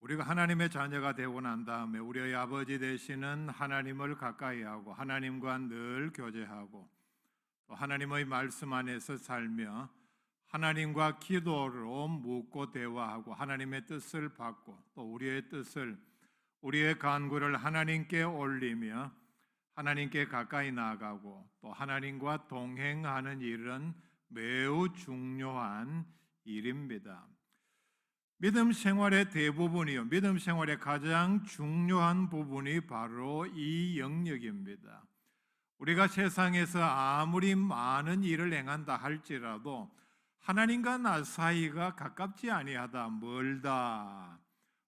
우리가 하나님의 자녀가 되고 난 다음에 우리의 아버지 되시는 하나님을 가까이 하고 하나님과 늘 교제하고 또 하나님의 말씀 안에서 살며 하나님과 기도로 묻고 대화하고 하나님의 뜻을 받고 또 우리의 뜻을 우리의 간구를 하나님께 올리며 하나님께 가까이 나아가고 또 하나님과 동행하는 일은 매우 중요한 일입니다. 믿음 생활의 대부분이요, 믿음 생활의 가장 중요한 부분이 바로 이 영역입니다. 우리가 세상에서 아무리 많은 일을 행한다 할지라도 하나님과 나 사이가 가깝지 아니하다, 멀다,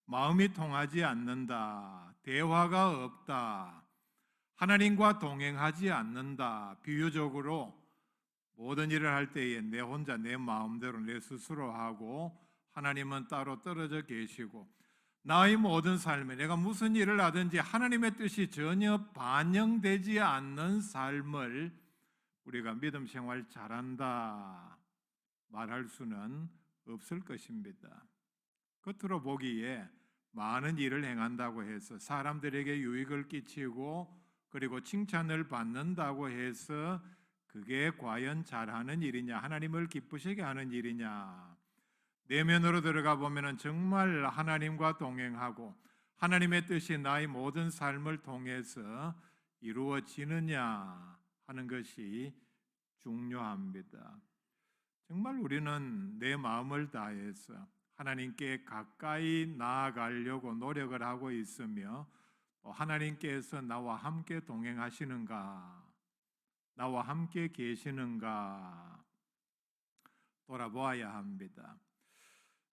마음이 통하지 않는다, 대화가 없다, 하나님과 동행하지 않는다, 비유적으로 모든 일을 할 때에 내 혼자 내 마음대로 내 스스로 하고 하나님은 따로 떨어져 계시고 나의 모든 삶에 내가 무슨 일을 하든지 하나님의 뜻이 전혀 반영되지 않는 삶을 우리가 믿음 생활 잘한다 말할 수는 없을 것입니다. 겉으로 보기에 많은 일을 행한다고 해서 사람들에게 유익을 끼치고 그리고 칭찬을 받는다고 해서 그게 과연 잘하는 일이냐, 하나님을 기쁘시게 하는 일이냐, 내면으로 들어가 보면 정말 하나님과 동행하고 하나님의 뜻이 나의 모든 삶을 통해서 이루어지느냐 하는 것이 중요합니다. 정말 우리는 내 마음을 다해서 하나님께 가까이 나아가려고 노력을 하고 있으며 하나님께서 나와 함께 동행하시는가, 나와 함께 계시는가 돌아보아야 합니다.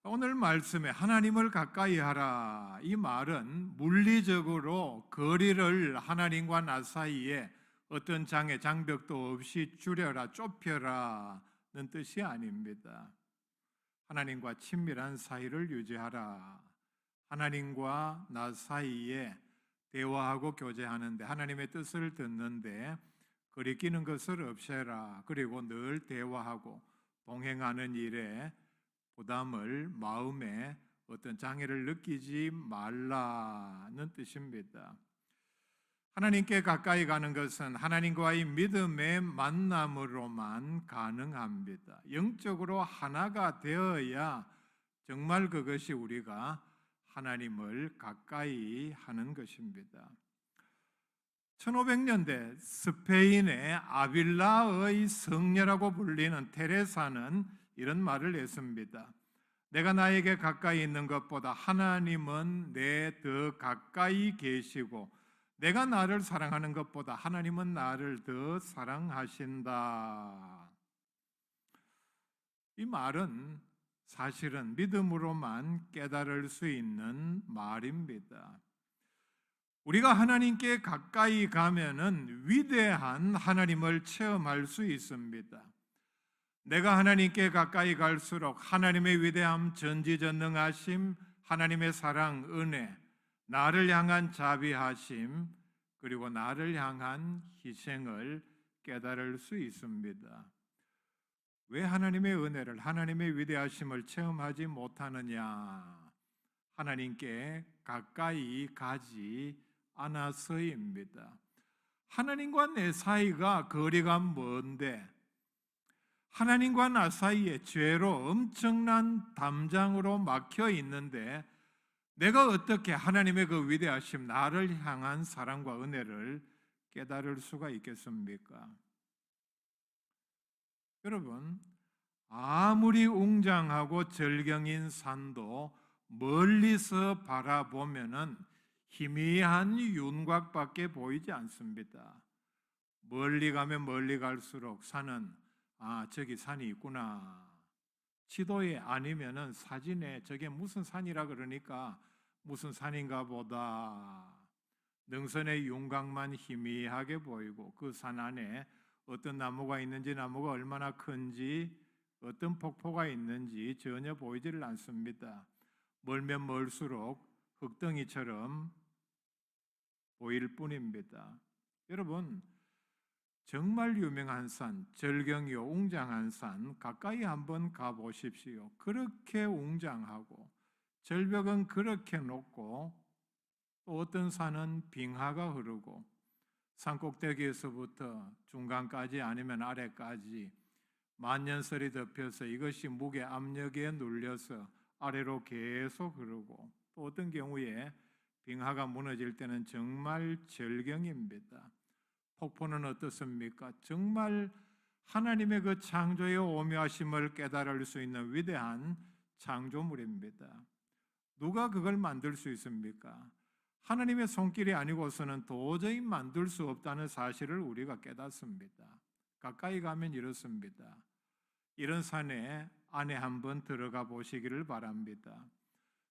오늘 말씀에 하나님을 가까이 하라, 이 말은 물리적으로 거리를 하나님과 나 사이에 어떤 장벽도 없이 줄여라, 좁혀라는 뜻이 아닙니다. 하나님과 친밀한 사이를 유지하라, 하나님과 나 사이에 대화하고 교제하는데 하나님의 뜻을 듣는데 거리끼는 것을 없애라, 그리고 늘 대화하고 동행하는 일에 부담을, 마음에 어떤 장애를 느끼지 말라는 뜻입니다. 하나님께 가까이 가는 것은 하나님과의 믿음의 만남으로만 가능합니다. 영적으로 하나가 되어야 정말 그것이 우리가 하나님을 가까이 하는 것입니다. 1500년대 스페인의 아빌라의 성녀라고 불리는 테레사는 이런 말을 했습니다. 내가 나에게 가까이 있는 것보다 하나님은 내 더 가까이 계시고 내가 나를 사랑하는 것보다 하나님은 나를 더 사랑하신다. 이 말은 사실은 믿음으로만 깨달을 수 있는 말입니다. 우리가 하나님께 가까이 가면은 위대한 하나님을 체험할 수 있습니다. 내가 하나님께 가까이 갈수록 하나님의 위대함, 전지전능하심, 하나님의 사랑, 은혜, 나를 향한 자비하심, 그리고 나를 향한 희생을 깨달을 수 있습니다. 왜 하나님의 은혜를, 하나님의 위대하심을 체험하지 못하느냐? 하나님께 가까이 가지 않아서입니다. 하나님과 내 사이가 거리가 먼데 하나님과 나 사이에 죄로 엄청난 담장으로 막혀 있는데 내가 어떻게 하나님의 그 위대하심, 나를 향한 사랑과 은혜를 깨달을 수가 있겠습니까? 여러분, 아무리 웅장하고 절경인 산도 멀리서 바라보면은 희미한 윤곽밖에 보이지 않습니다. 멀리 가면 멀리 갈수록 산은 저기 산이 있구나. 지도에 아니면은 사진에 저게 무슨 산이라 그러니까 무슨 산인가 보다. 능선의 윤곽만 희미하게 보이고 그 산 안에 어떤 나무가 있는지, 나무가 얼마나 큰지, 어떤 폭포가 있는지 전혀 보이지를 않습니다. 멀면 멀수록 흙덩이처럼 보일 뿐입니다. 여러분, 정말 유명한 산, 절경이요 웅장한 산 가까이 한번 가보십시오. 그렇게 웅장하고 절벽은 그렇게 높고 또 어떤 산은 빙하가 흐르고 산 꼭대기에서부터 중간까지 아니면 아래까지 만년설이 덮여서 이것이 무게 압력에 눌려서 아래로 계속 흐르고 또 어떤 경우에 빙하가 무너질 때는 정말 절경입니다. 폭포는 어떻습니까? 정말 하나님의 그 창조의 오묘하심을 깨달을 수 있는 위대한 창조물입니다. 누가 그걸 만들 수 있습니까? 하나님의 손길이 아니고서는 도저히 만들 수 없다는 사실을 우리가 깨닫습니다. 가까이 가면 이렇습니다. 이런 산에 안에 한번 들어가 보시기를 바랍니다.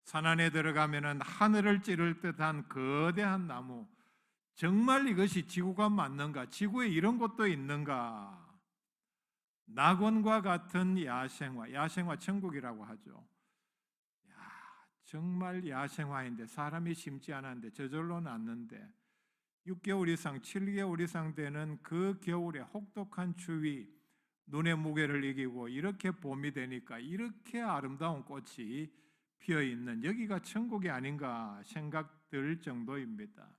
산 안에 들어가면은 하늘을 찌를 듯한 거대한 나무, 정말 이것이 지구가 맞는가? 지구에 이런 곳도 있는가? 낙원과 같은 야생화 천국이라고 하죠. 정말 야생화인데 사람이 심지 않았는데 저절로 났는데 6개월 이상, 7개월 이상 되는 그 겨울에 혹독한 추위, 눈의 무게를 이기고 이렇게 봄이 되니까 이렇게 아름다운 꽃이 피어있는 여기가 천국이 아닌가 생각될 정도입니다.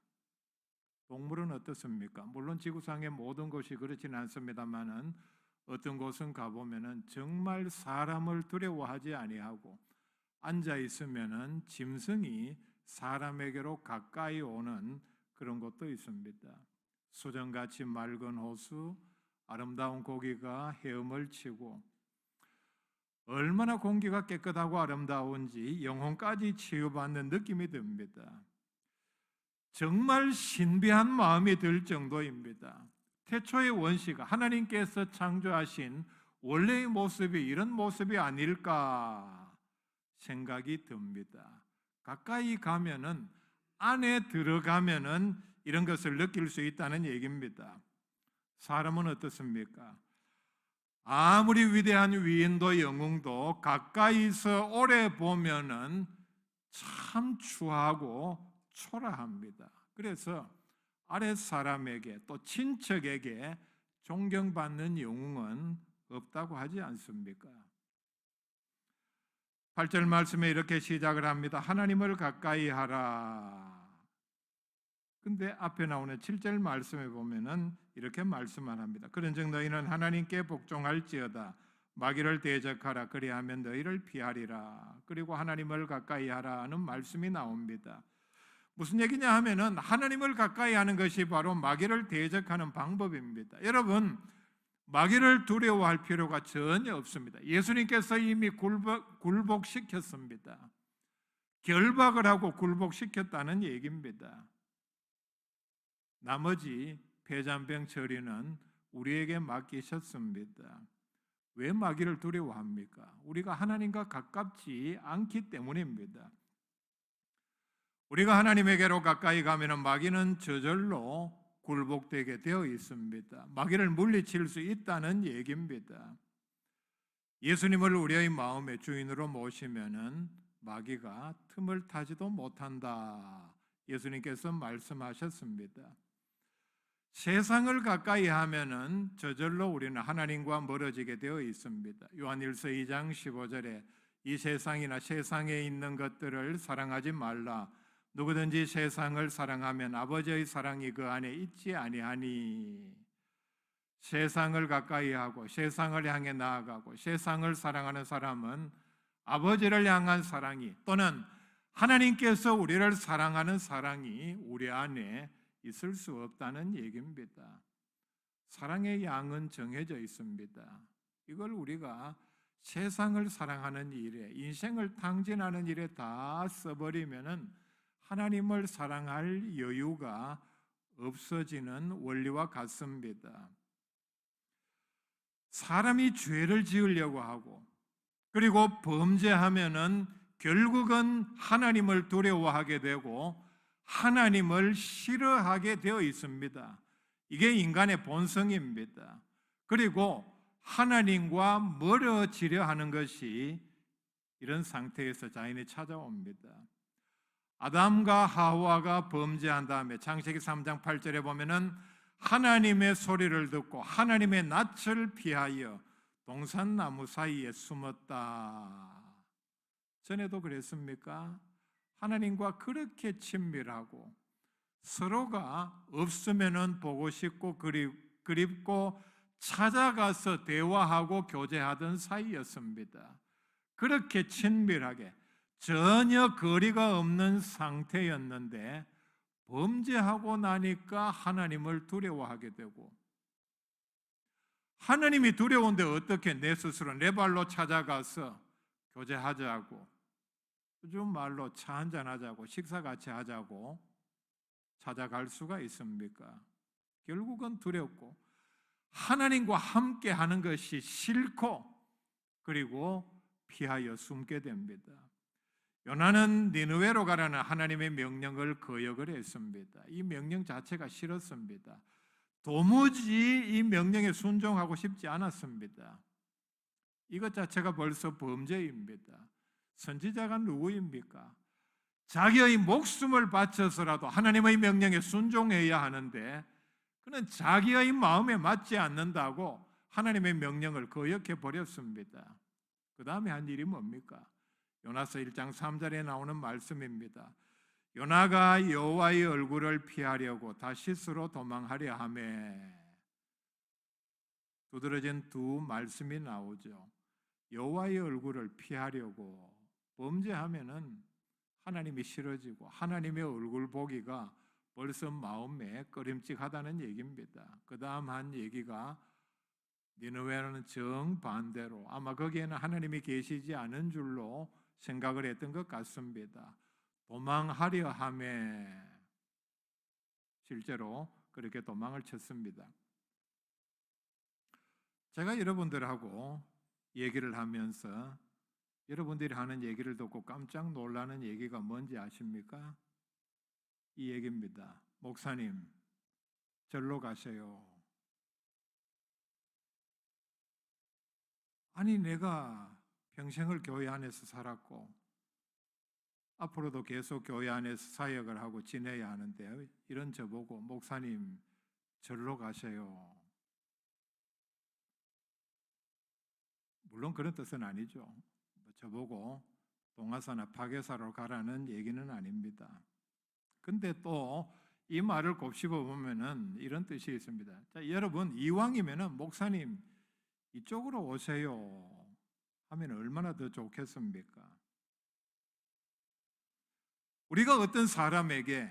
동물은 어떻습니까? 물론 지구상의 모든 곳이 그렇지는 않습니다만은 어떤 곳은 가보면은 정말 사람을 두려워하지 아니하고 앉아 있으면은 짐승이 사람에게로 가까이 오는 그런 곳도 있습니다. 수정같이 맑은 호수, 아름다운 고기가 헤엄을 치고 얼마나 공기가 깨끗하고 아름다운지 영혼까지 치유받는 느낌이 듭니다. 정말 신비한 마음이 들 정도입니다. 태초의 원시가 하나님께서 창조하신 원래의 모습이 이런 모습이 아닐까 생각이 듭니다. 가까이 가면은 안에 들어가면은 이런 것을 느낄 수 있다는 얘기입니다. 사람은 어떻습니까? 아무리 위대한 위인도 영웅도 가까이서 오래 보면은 참 추하고 초라합니다. 그래서 아랫 사람에게 또 친척에게 존경받는 영웅은 없다고 하지 않습니까? 8절 말씀에 이렇게 시작을 합니다. 하나님을 가까이 하라. 근데 앞에 나오는 7절 말씀에 보면은 이렇게 말씀을 합니다. 그런즉 너희는 하나님께 복종할지어다. 마귀를 대적하라. 그리하면 너희를 피하리라. 그리고 하나님을 가까이 하라는 말씀이 나옵니다. 무슨 얘기냐 하면은 하나님을 가까이 하는 것이 바로 마귀를 대적하는 방법입니다. 여러분, 마귀를 두려워할 필요가 전혀 없습니다. 예수님께서 이미 굴복시켰습니다. 결박을 하고 굴복시켰다는 얘기입니다. 나머지 폐잔병 처리는 우리에게 맡기셨습니다. 왜 마귀를 두려워합니까? 우리가 하나님과 가깝지 않기 때문입니다. 우리가 하나님에게로 가까이 가면 마귀는 저절로 굴복되게 되어 있습니다. 마귀를 물리칠 수 있다는 얘기입니다. 예수님을 우리의 마음의 주인으로 모시면은 마귀가 틈을 타지도 못한다. 예수님께서 말씀하셨습니다. 세상을 가까이 하면은 저절로 우리는 하나님과 멀어지게 되어 있습니다. 요한일서 2장 15절에 이 세상이나 세상에 있는 것들을 사랑하지 말라. 누구든지 세상을 사랑하면 아버지의 사랑이 그 안에 있지 아니하니. 세상을 가까이 하고 세상을 향해 나아가고 세상을 사랑하는 사람은 아버지를 향한 사랑이 또는 하나님께서 우리를 사랑하는 사랑이 우리 안에 있을 수 없다는 얘기입니다. 사랑의 양은 정해져 있습니다. 이걸 우리가 세상을 사랑하는 일에, 인생을 탕진하는 일에 다 써버리면은 하나님을 사랑할 여유가 없어지는 원리와 같습니다. 사람이 죄를 지으려고 하고 그리고 범죄하면은 결국은 하나님을 두려워하게 되고 하나님을 싫어하게 되어 있습니다. 이게 인간의 본성입니다. 그리고 하나님과 멀어지려 하는 것이 이런 상태에서 자연이 찾아옵니다. 아담과 하와가 범죄한 다음에 창세기 3장 8절에 보면은 하나님의 소리를 듣고 하나님의 낯을 피하여 동산나무 사이에 숨었다. 전에도 그랬습니까? 하나님과 그렇게 친밀하고 서로가 없으면은 보고 싶고 그립고 찾아가서 대화하고 교제하던 사이였습니다. 그렇게 친밀하게 전혀 거리가 없는 상태였는데 범죄하고 나니까 하나님을 두려워하게 되고, 하나님이 두려운데 어떻게 내 스스로 내 발로 찾아가서 교제하자고, 요즘 말로 차 한잔 하자고, 식사 같이 하자고 찾아갈 수가 있습니까? 결국은 두렵고 하나님과 함께 하는 것이 싫고 그리고 피하여 숨게 됩니다. 요나는 니느웨로 가라는 하나님의 명령을 거역을 했습니다. 이 명령 자체가 싫었습니다. 도무지 이 명령에 순종하고 싶지 않았습니다. 이것 자체가 벌써 범죄입니다. 선지자가 누구입니까? 자기의 목숨을 바쳐서라도 하나님의 명령에 순종해야 하는데 그는 자기의 마음에 맞지 않는다고 하나님의 명령을 거역해 버렸습니다. 그 다음에 한 일이 뭡니까? 요나서 1장 3절에 나오는 말씀입니다. 요나가 여호와의 얼굴을 피하려고 다시스로 도망하려 하매, 두드러진 두 말씀이 나오죠. 여호와의 얼굴을 피하려고, 범죄하면은 하나님이 싫어지고 하나님의 얼굴 보기가 벌써 마음에 꺼림칙하다는 얘기입니다. 그 다음 한 얘기가 니느웨는 정반대로, 아마 거기에는 하나님이 계시지 않은 줄로 생각을 했던 것 같습니다. 도망하려 하매 실제로 그렇게 도망을 쳤습니다. 제가 여러분들하고 얘기를 하면서 여러분들이 하는 얘기를 듣고 깜짝 놀라는 얘기가 뭔지 아십니까? 이 얘기입니다. 목사님, 절로 가세요. 아니, 내가 평생을 교회 안에서 살았고 앞으로도 계속 교회 안에서 사역을 하고 지내야 하는데 이런 저보고 목사님, 절로 가세요. 물론 그런 뜻은 아니죠. 저보고 동화사나 파괴사로 가라는 얘기는 아닙니다. 근데 또 이 말을 곱씹어 보면은 이런 뜻이 있습니다. 자, 여러분, 이왕이면은 목사님 이쪽으로 오세요 하면 얼마나 더 좋겠습니까? 우리가 어떤 사람에게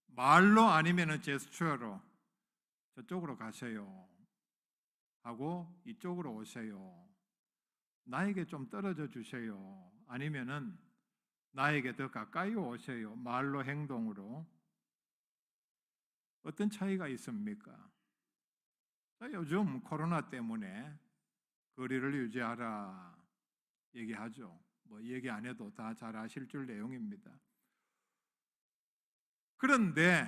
말로 아니면은 제스처로 저쪽으로 가세요 하고 이쪽으로 오세요, 나에게 좀 떨어져 주세요, 아니면은 나에게 더 가까이 오세요, 말로 행동으로, 어떤 차이가 있습니까? 요즘 코로나 때문에 거리를 유지하라 얘기하죠. 뭐 얘기 안 해도 다 잘 아실 줄 내용입니다. 그런데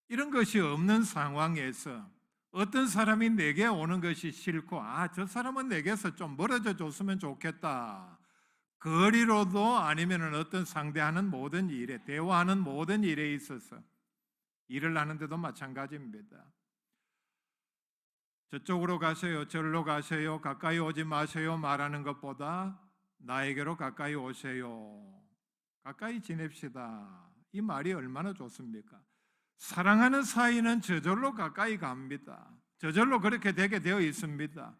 이런 것이 없는 상황에서 어떤 사람이 내게 오는 것이 싫고, 저 사람은 내게서 좀 멀어져 줬으면 좋겠다, 거리로도 아니면 어떤 상대하는 모든 일에, 대화하는 모든 일에 있어서, 일을 하는데도 마찬가지입니다. 저쪽으로 가세요, 저리로 가세요, 가까이 오지 마세요 말하는 것보다 나에게로 가까이 오세요, 가까이 지냅시다, 이 말이 얼마나 좋습니까? 사랑하는 사이는 저절로 가까이 갑니다. 저절로 그렇게 되게 되어 있습니다.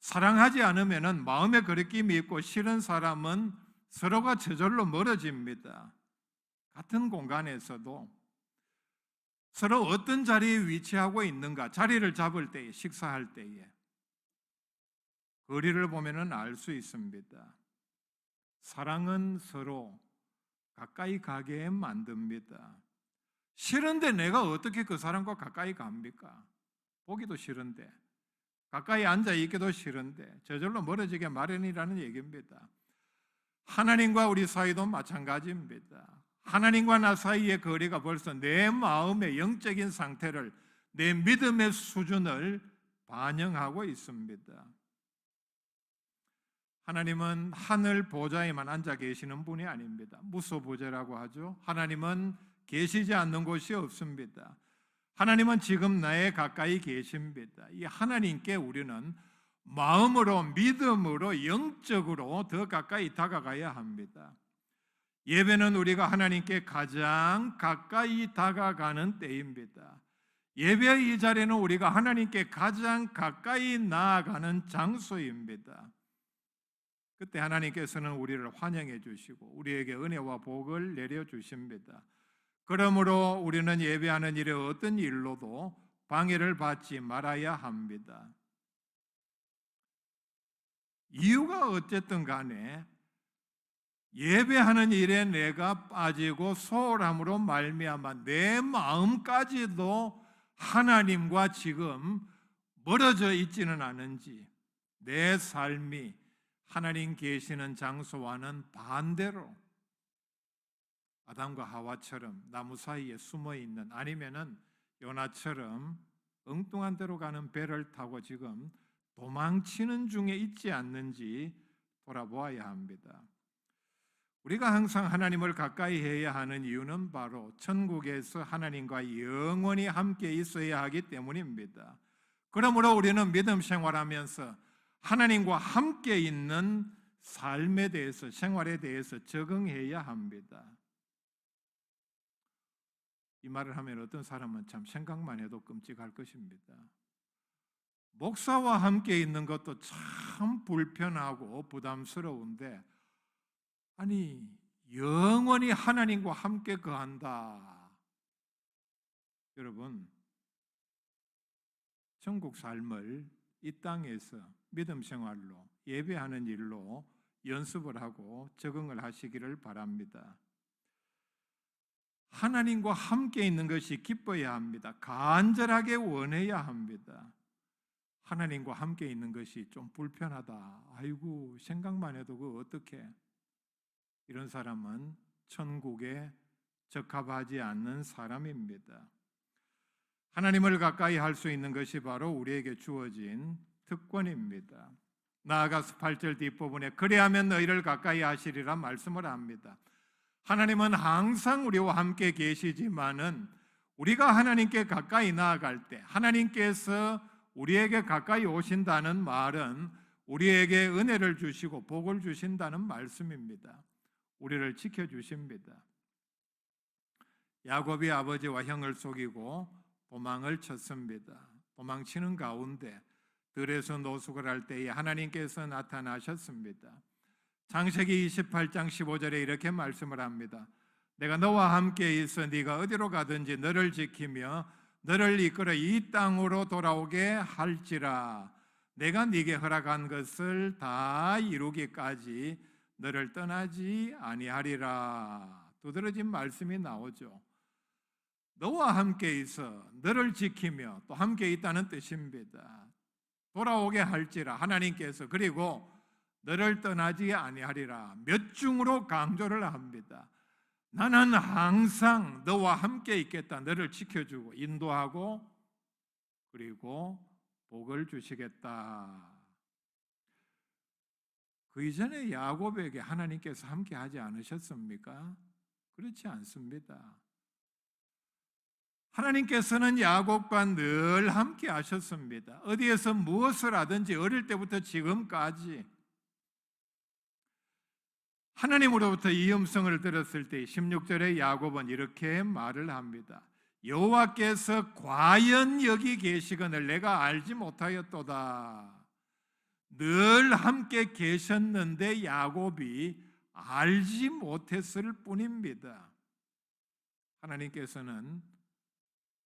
사랑하지 않으면 마음에 거리낌이 있고 싫은 사람은 서로가 저절로 멀어집니다. 같은 공간에서도 서로 어떤 자리에 위치하고 있는가, 자리를 잡을 때에, 식사할 때에 거리를 보면 알 수 있습니다. 사랑은 서로 가까이 가게 만듭니다. 싫은데 내가 어떻게 그 사람과 가까이 갑니까? 보기도 싫은데, 가까이 앉아 있기도 싫은데 저절로 멀어지게 마련이라는 얘기입니다. 하나님과 우리 사이도 마찬가지입니다. 하나님과 나 사이의 거리가 벌써 내 마음의 영적인 상태를, 내 믿음의 수준을 반영하고 있습니다. 하나님은 하늘 보좌에만 앉아 계시는 분이 아닙니다. 무소부재라고 하죠. 하나님은 계시지 않는 곳이 없습니다. 하나님은 지금 나에 가까이 계십니다. 이 하나님께 우리는 마음으로, 믿음으로, 영적으로 더 가까이 다가가야 합니다. 예배는 우리가 하나님께 가장 가까이 다가가는 때입니다. 예배의 이 자리는 우리가 하나님께 가장 가까이 나아가는 장소입니다. 그때 하나님께서는 우리를 환영해 주시고 우리에게 은혜와 복을 내려 주십니다. 그러므로 우리는 예배하는 일에 어떤 일로도 방해를 받지 말아야 합니다. 이유가 어쨌든 간에 예배하는 일에 내가 빠지고 소홀함으로 말미암아 내 마음까지도 하나님과 지금 멀어져 있지는 않은지, 내 삶이 하나님 계시는 장소와는 반대로 아담과 하와처럼 나무 사이에 숨어 있는, 아니면은 요나처럼 엉뚱한 데로 가는 배를 타고 지금 도망치는 중에 있지 않는지 돌아보아야 합니다. 우리가 항상 하나님을 가까이 해야 하는 이유는 바로 천국에서 하나님과 영원히 함께 있어야 하기 때문입니다. 그러므로 우리는 믿음 생활하면서 하나님과 함께 있는 삶에 대해서, 생활에 대해서 적응해야 합니다. 이 말을 하면 어떤 사람은 참 생각만 해도 끔찍할 것입니다. 목사와 함께 있는 것도 참 불편하고 부담스러운데, 아니 영원히 하나님과 함께 거한다. 여러분, 천국 삶을 이 땅에서 믿음 생활로, 예배하는 일로 연습을 하고 적응을 하시기를 바랍니다. 하나님과 함께 있는 것이 기뻐야 합니다. 간절하게 원해야 합니다. 하나님과 함께 있는 것이 좀 불편하다. 아이고, 생각만 해도 그거 어떡해. 이런 사람은 천국에 적합하지 않는 사람입니다. 하나님을 가까이 할 수 있는 것이 바로 우리에게 주어진 특권입니다. 나아가서 8절 뒷부분에 그리하면 너희를 가까이 하시리라 말씀을 합니다. 하나님은 항상 우리와 함께 계시지만은 우리가 하나님께 가까이 나아갈 때, 하나님께서 우리에게 가까이 오신다는 말은 우리에게 은혜를 주시고 복을 주신다는 말씀입니다. 우리를 지켜주십니다. 야곱이 아버지와 형을 속이고 도망을 쳤습니다. 도망치는 가운데 들에서 노숙을 할 때에 하나님께서 나타나셨습니다. 창세기 28장 15절에 이렇게 말씀을 합니다. 내가 너와 함께 있어 네가 어디로 가든지 너를 지키며 너를 이끌어 이 땅으로 돌아오게 할지라. 내가 네게 허락한 것을 다 이루기까지 너를 떠나지 아니하리라. 두드러진 말씀이 나오죠. 너와 함께 있어 너를 지키며 또 함께 있다는 뜻입니다. 돌아오게 할지라, 하나님께서, 그리고 너를 떠나지 아니하리라. 몇 중으로 강조를 합니다. 나는 항상 너와 함께 있겠다. 너를 지켜주고 인도하고 그리고 복을 주시겠다. 그 이전에 야곱에게 하나님께서 함께 하지 않으셨습니까? 그렇지 않습니다. 하나님께서는 야곱과 늘 함께 하셨습니다. 어디에서 무엇을 하든지 어릴 때부터 지금까지 하나님으로부터 이 음성을 들었을 때 16절에 야곱은 이렇게 말을 합니다. 여호와께서 과연 여기 계시거늘 내가 알지 못하였도다. 늘 함께 계셨는데 야곱이 알지 못했을 뿐입니다. 하나님께서는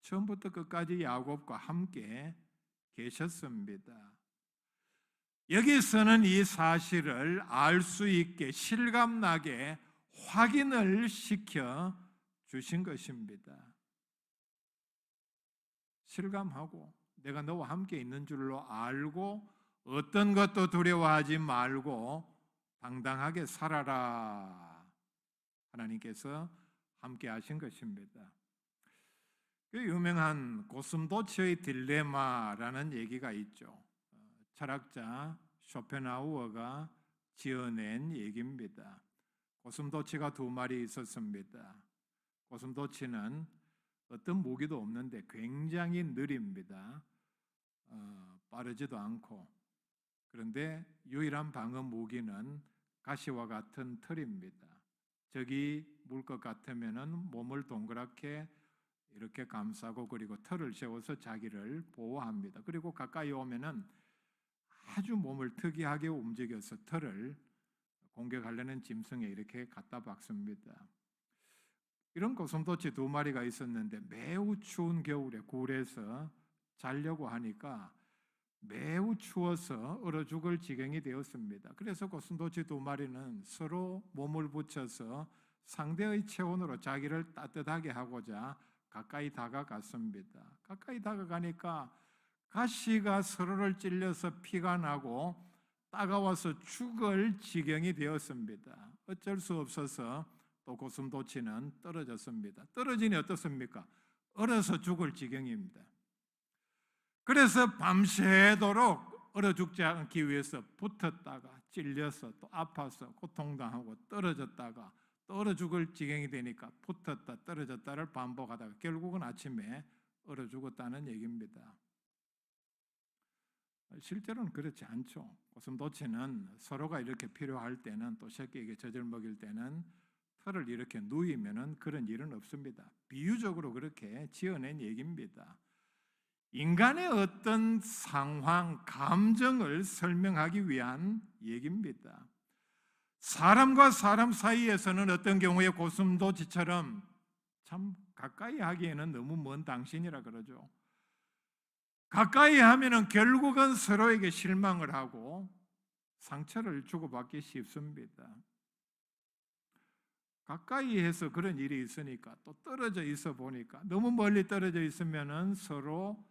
처음부터 끝까지 야곱과 함께 계셨습니다. 여기서는 이 사실을 알 수 있게 실감나게 확인을 시켜 주신 것입니다. 실감하고 내가 너와 함께 있는 줄로 알고 어떤 것도 두려워하지 말고 당당하게 살아라. 하나님께서 함께 하신 것입니다. 그 유명한 고슴도치의 딜레마라는 얘기가 있죠. 철학자 쇼펜하우어가 지어낸 얘기입니다. 고슴도치가 두 마리 있었습니다. 고슴도치는 어떤 무기도 없는데 굉장히 느립니다. 빠르지도 않고 그런데 유일한 방어 무기는 가시와 같은 털입니다. 적이 물 것 같으면은 몸을 동그랗게 이렇게 감싸고 그리고 털을 세워서 자기를 보호합니다. 그리고 가까이 오면은 아주 몸을 특이하게 움직여서 털을 공격하려는 짐승에 이렇게 갖다 박습니다. 이런 고슴도치 2마리가 있었는데 매우 추운 겨울에 굴에서 자려고 하니까 매우 추워서 얼어 죽을 지경이 되었습니다. 그래서 고슴도치 2마리는 서로 몸을 붙여서 상대의 체온으로 자기를 따뜻하게 하고자 가까이 다가갔습니다. 가까이 다가가니까 가시가 서로를 찔려서 피가 나고 따가워서 죽을 지경이 되었습니다. 어쩔 수 없어서 또 고슴도치는 떨어졌습니다. 떨어지니 어떻습니까? 얼어서 죽을 지경입니다. 그래서 밤새도록 얼어 죽지 않기 위해서 붙었다가 찔려서 또 아파서 고통당하고 떨어졌다가 또 얼어 죽을 지경이 되니까 붙었다 떨어졌다를 반복하다가 결국은 아침에 얼어 죽었다는 얘기입니다. 실제로는 그렇지 않죠. 고슴도치는 서로가 이렇게 필요할 때는 또 새끼에게 젖을 먹일 때는 털을 이렇게 누이면은 그런 일은 없습니다. 비유적으로 그렇게 지어낸 얘기입니다. 인간의 어떤 상황, 감정을 설명하기 위한 얘기입니다. 사람과 사람 사이에서는 어떤 경우에 고슴도치처럼 참 가까이 하기에는 너무 먼 당신이라 그러죠. 가까이 하면은 결국은 서로에게 실망을 하고 상처를 주고받기 쉽습니다. 가까이 해서 그런 일이 있으니까 또 떨어져 있어 보니까 너무 멀리 떨어져 있으면은 서로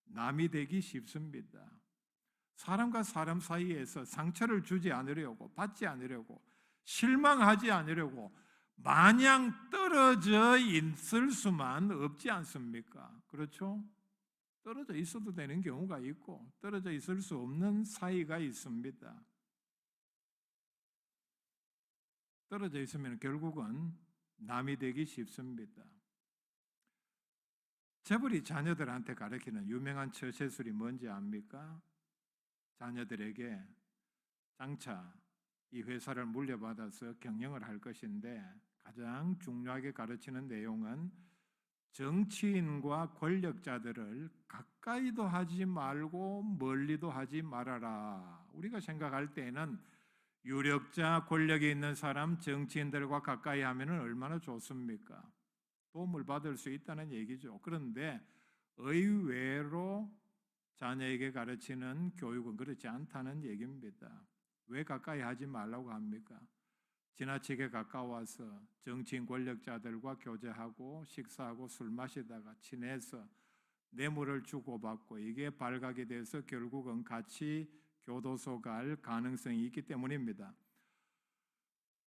남이 되기 쉽습니다. 사람과 사람 사이에서 상처를 주지 않으려고, 받지 않으려고, 실망하지 않으려고 마냥 떨어져 있을 수만 없지 않습니까? 그렇죠? 떨어져 있어도 되는 경우가 있고 떨어져 있을 수 없는 사이가 있습니다. 떨어져 있으면 결국은 남이 되기 쉽습니다. 재벌이 자녀들한테 가르치는 유명한 처세술이 뭔지 압니까? 자녀들에게 장차 이 회사를 물려받아서 경영을 할 것인데 가장 중요하게 가르치는 내용은 정치인과 권력자들을 가까이도 하지 말고 멀리도 하지 말아라. 우리가 생각할 때는 유력자, 권력이 있는 사람, 정치인들과 가까이 하면 얼마나 좋습니까? 도움을 받을 수 있다는 얘기죠. 그런데 의외로 자녀에게 가르치는 교육은 그렇지 않다는 얘기입니다. 왜 가까이 하지 말라고 합니까? 지나치게 가까워서 정치인 권력자들과 교제하고 식사하고 술 마시다가 친해서 뇌물을 주고받고 이게 발각이 돼서 결국은 같이 교도소 갈 가능성이 있기 때문입니다.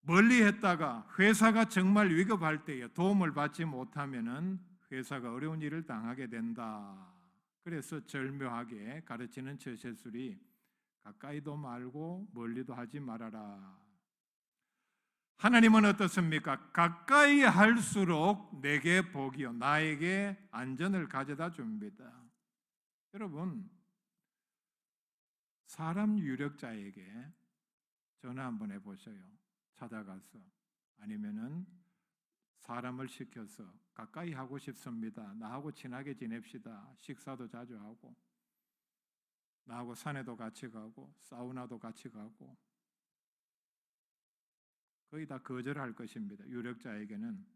멀리 했다가 회사가 정말 위급할 때에 도움을 받지 못하면은 회사가 어려운 일을 당하게 된다. 그래서 절묘하게 가르치는 처세술이 가까이도 말고 멀리도 하지 말아라. 하나님은 어떻습니까? 가까이 할수록 내게 복이요 나에게 안전을 가져다 줍니다. 여러분, 사람 유력자에게 전화 한번 해보세요. 찾아가서 아니면은 사람을 시켜서 가까이 하고 싶습니다. 나하고 친하게 지냅시다. 식사도 자주 하고 나하고 산에도 같이 가고 사우나도 같이 가고 거의 다 거절할 것입니다. 유력자에게는.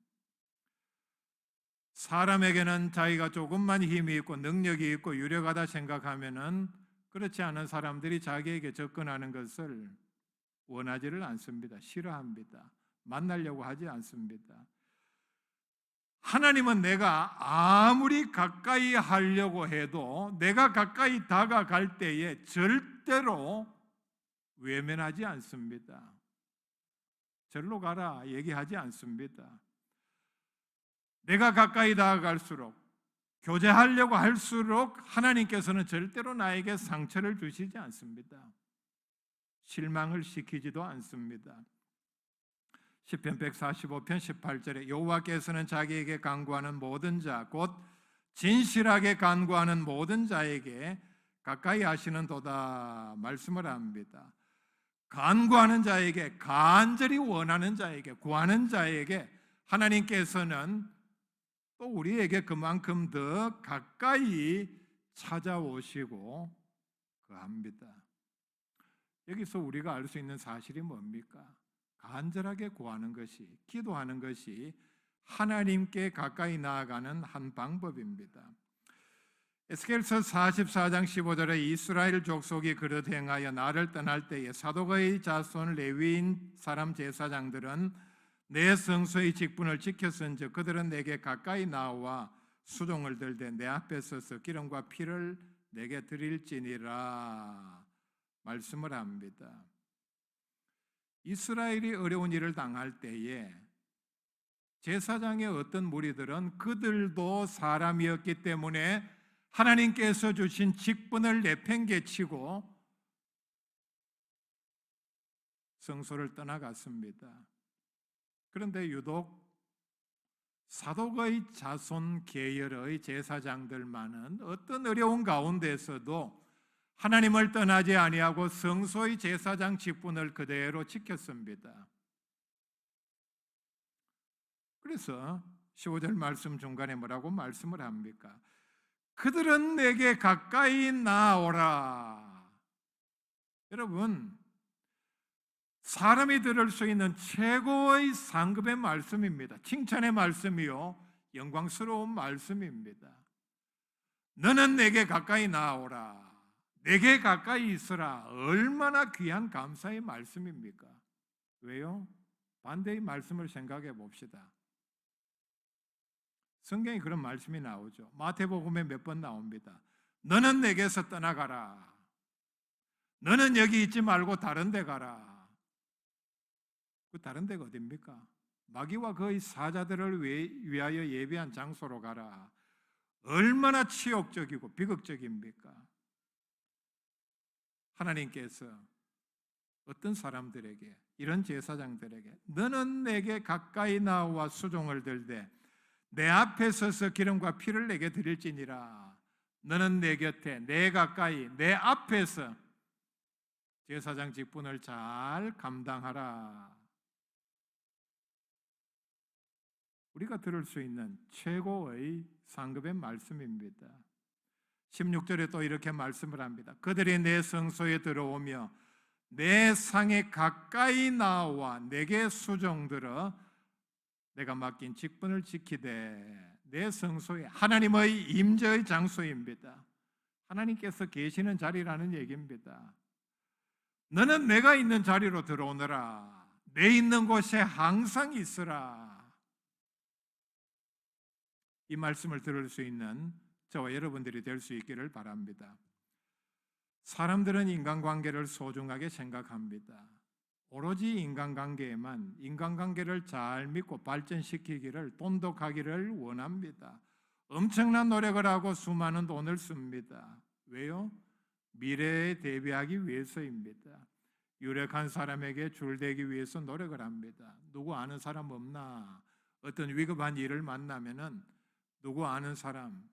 사람에게는 자기가 조금만 힘이 있고 능력이 있고 유력하다 생각하면은 그렇지 않은 사람들이 자기에게 접근하는 것을 원하지를 않습니다. 싫어합니다. 만나려고 하지 않습니다. 하나님은 내가 아무리 가까이 하려고 해도 내가 가까이 다가갈 때에 절대로 외면하지 않습니다. 절로 가라 얘기하지 않습니다. 내가 가까이 다가갈수록 교제하려고 할수록 하나님께서는 절대로 나에게 상처를 주시지 않습니다. 실망을 시키지도 않습니다. 시편 145편 18절에 여호와께서는 자기에게 간구하는 모든 자 곧 진실하게 간구하는 모든 자에게 가까이 하시는도다 말씀을 합니다. 간구하는 자에게, 간절히 원하는 자에게, 구하는 자에게 하나님께서는 또 우리에게 그만큼 더 가까이 찾아오시고 그합니다. 여기서 우리가 알 수 있는 사실이 뭡니까? 간절하게 구하는 것이, 기도하는 것이 하나님께 가까이 나아가는 한 방법입니다. 에스겔서 44장 15절에 이스라엘 족속이 그릇 행하여 나를 떠날 때에 사독의 자손 레위인 사람 제사장들은 내 성소의 직분을 지켰은즉 그들은 내게 가까이 나와 수종을 들되 내 앞에 서서 기름과 피를 내게 드릴지니라 말씀을 합니다. 이스라엘이 어려운 일을 당할 때에 제사장의 어떤 무리들은 그들도 사람이었기 때문에 하나님께서 주신 직분을 내팽개치고 성소를 떠나갔습니다. 그런데 유독 사독의 자손 계열의 제사장들만은 어떤 어려운 가운데서도 하나님을 떠나지 아니하고 성소의 제사장 직분을 그대로 지켰습니다. 그래서 15절 말씀 중간에 뭐라고 말씀을 합니까? 그들은 내게 가까이 나오라. 여러분, 사람이 들을 수 있는 최고의 상급의 말씀입니다. 칭찬의 말씀이요, 영광스러운 말씀입니다. 너는 내게 가까이 나오라. 내게 가까이 있으라. 얼마나 귀한 감사의 말씀입니까? 왜요? 반대의 말씀을 생각해 봅시다. 성경에 그런 말씀이 나오죠. 마태복음에 몇 번 나옵니다. 너는 내게서 떠나가라. 너는 여기 있지 말고 다른 데 가라. 그 다른 데가 어디입니까? 마귀와 그의 사자들을 위하여 예비한 장소로 가라. 얼마나 치욕적이고 비극적입니까? 하나님께서 어떤 사람들에게, 이런 제사장들에게 너는 내게 가까이 나와 수종을 들되 내 앞에 서서 기름과 피를 내게 드릴지니라. 너는 내 곁에, 내 가까이, 내 앞에서 제사장 직분을 잘 감당하라. 우리가 들을 수 있는 최고의 상급의 말씀입니다. 16절에 또 이렇게 말씀을 합니다. 그들이 내 성소에 들어오며 내 상에 가까이 나와 내게 수종들어 내가 맡긴 직분을 지키되. 내 성소에, 하나님의 임재의 장소입니다. 하나님께서 계시는 자리라는 얘기입니다. 너는 내가 있는 자리로 들어오너라. 내 있는 곳에 항상 있으라. 이 말씀을 들을 수 있는 저와 여러분들이 될 수 있기를 바랍니다. 사람들은 인간관계를 소중하게 생각합니다. 오로지 인간관계에만, 인간관계를 잘 믿고 발전시키기를, 돈독하기를 원합니다. 엄청난 노력을 하고 수많은 돈을 씁니다. 왜요? 미래에 대비하기 위해서입니다. 유력한 사람에게 줄대기 위해서 노력을 합니다. 누구 아는 사람 없나? 어떤 위급한 일을 만나면은 누구 아는 사람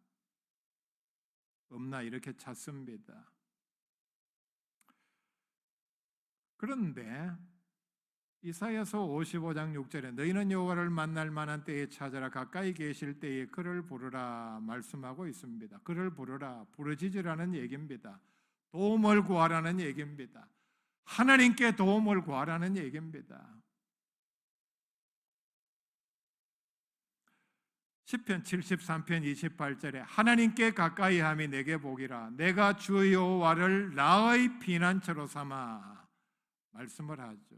없나 이렇게 찾습니다. 그런데 이사야서 55장 6절에 너희는 여호와를 만날 만한 때에 찾아라. 가까이 계실 때에 그를 부르라 말씀하고 있습니다. 그를 부르라, 부르짖으라는 얘기입니다. 도움을 구하라는 얘기입니다. 하나님께 도움을 구하라는 얘기입니다. 시편 73편 28절에 하나님께 가까이 함이 내게 복이라. 내가 주 여호와를 나의 피난처로 삼아 말씀을 하죠.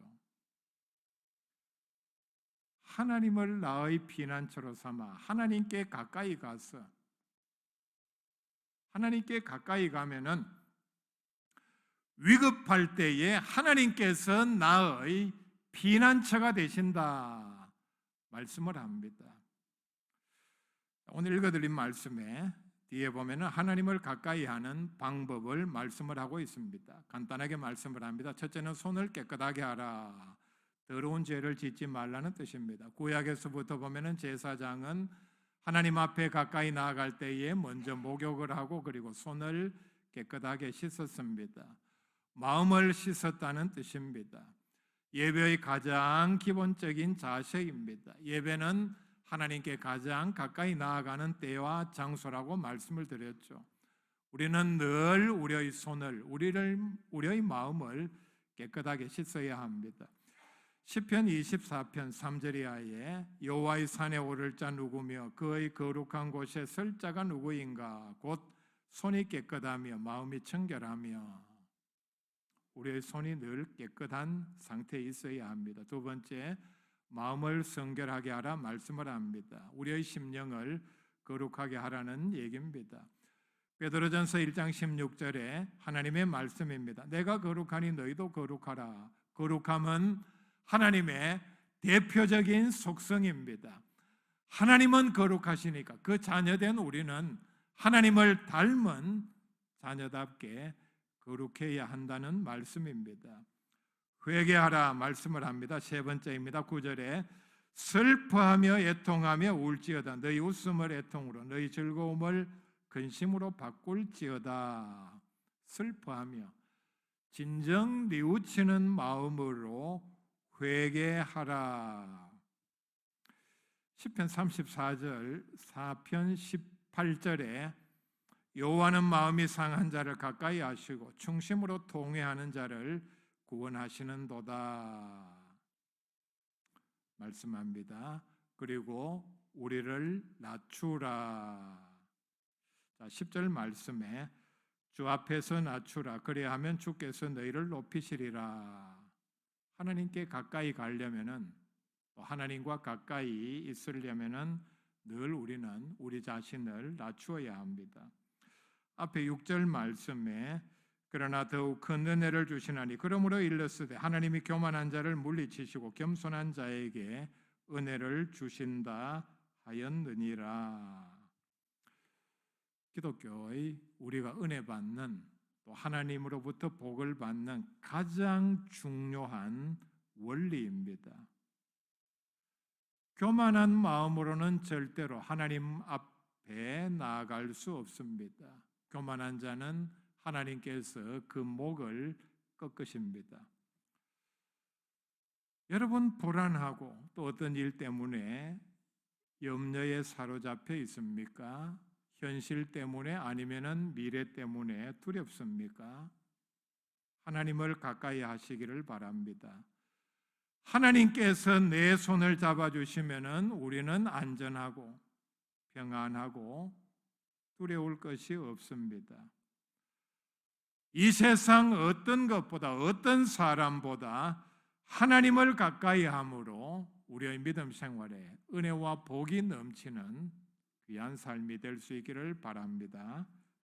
하나님을 나의 피난처로 삼아 하나님께 가까이 가서, 하나님께 가까이 가면은 위급할 때에 하나님께서 나의 피난처가 되신다 말씀을 합니다. 오늘 읽어드린 말씀에 뒤에 보면은 하나님을 가까이 하는 방법을 말씀을 하고 있습니다. 간단하게 말씀을 합니다. 첫째는 손을 깨끗하게 하라. 더러운 죄를 짓지 말라는 뜻입니다. 구약에서부터 보면은 제사장은 하나님 앞에 가까이 나아갈 때에 먼저 목욕을 하고 그리고 손을 깨끗하게 씻었습니다. 마음을 씻었다는 뜻입니다. 예배의 가장 기본적인 자세입니다. 예배는 하나님께 가장 가까이 나아가는 때와 장소라고 말씀을 드렸죠. 우리는 늘 우리의 손을, 우리의 마음을 깨끗하게 씻어야 합니다. 시편 24편 3절 이하에 여호와의 산에 오를 자 누구며 그의 거룩한 곳에 설 자가 누구인가? 곧 손이 깨끗하며 마음이 청결하며. 우리의 손이 늘 깨끗한 상태에 있어야 합니다. 두 번째, 마음을 성결하게 하라 말씀을 합니다. 우리의 심령을 거룩하게 하라는 얘기입니다. 베드로전서 1장 16절에 하나님의 말씀입니다. 내가 거룩하니 너희도 거룩하라. 거룩함은 하나님의 대표적인 속성입니다. 하나님은 거룩하시니까 그 자녀된 우리는 하나님을 닮은 자녀답게 거룩해야 한다는 말씀입니다. 회개하라 말씀을 합니다. 세 번째입니다. 9절에 슬퍼하며 애통하며 울지어다. 너희 웃음을 애통으로 너희 즐거움을 근심으로 바꿀지어다. 슬퍼하며 진정 뉘우치는 마음으로 회개하라. 시편 34절 4편 18절에 여호와는 마음이 상한 자를 가까이 하시고 충심으로 통회하는 자를 구원하시는도다 말씀합니다. 그리고 우리를 낮추라. 10절 말씀에 주 앞에서 낮추라. 그래야하면 주께서 너희를 높이시리라. 하나님께 가까이 가려면은, 또 하나님과 가까이 있으려면은 늘 우리는 우리 자신을 낮추어야 합니다. 앞에 6절 말씀에 그러나 더욱 큰 은혜를 주시나니 그러므로 일렀으되 하나님이 교만한 자를 물리치시고 겸손한 자에게 은혜를 주신다 하였느니라. 기독교의 우리가 은혜 받는, 또 하나님으로부터 복을 받는 가장 중요한 원리입니다. 교만한 마음으로는 절대로 하나님 앞에 나아갈 수 없습니다. 교만한 자는 하나님께서 그 목을 꺾으십니다. 여러분, 불안하고 또 어떤 일 때문에 염려에 사로잡혀 있습니까? 현실 때문에 아니면은 미래 때문에 두렵습니까? 하나님을 가까이 하시기를 바랍니다. 하나님께서 내 손을 잡아주시면은 우리는 안전하고 평안하고 두려울 것이 없습니다. 이 세상 어떤 것보다, 어떤 사람보다 하나님을 가까이 함으로 우리의 믿음 생활에 은혜와 복이 넘치는 귀한 삶이 될 수 있기를 바랍니다.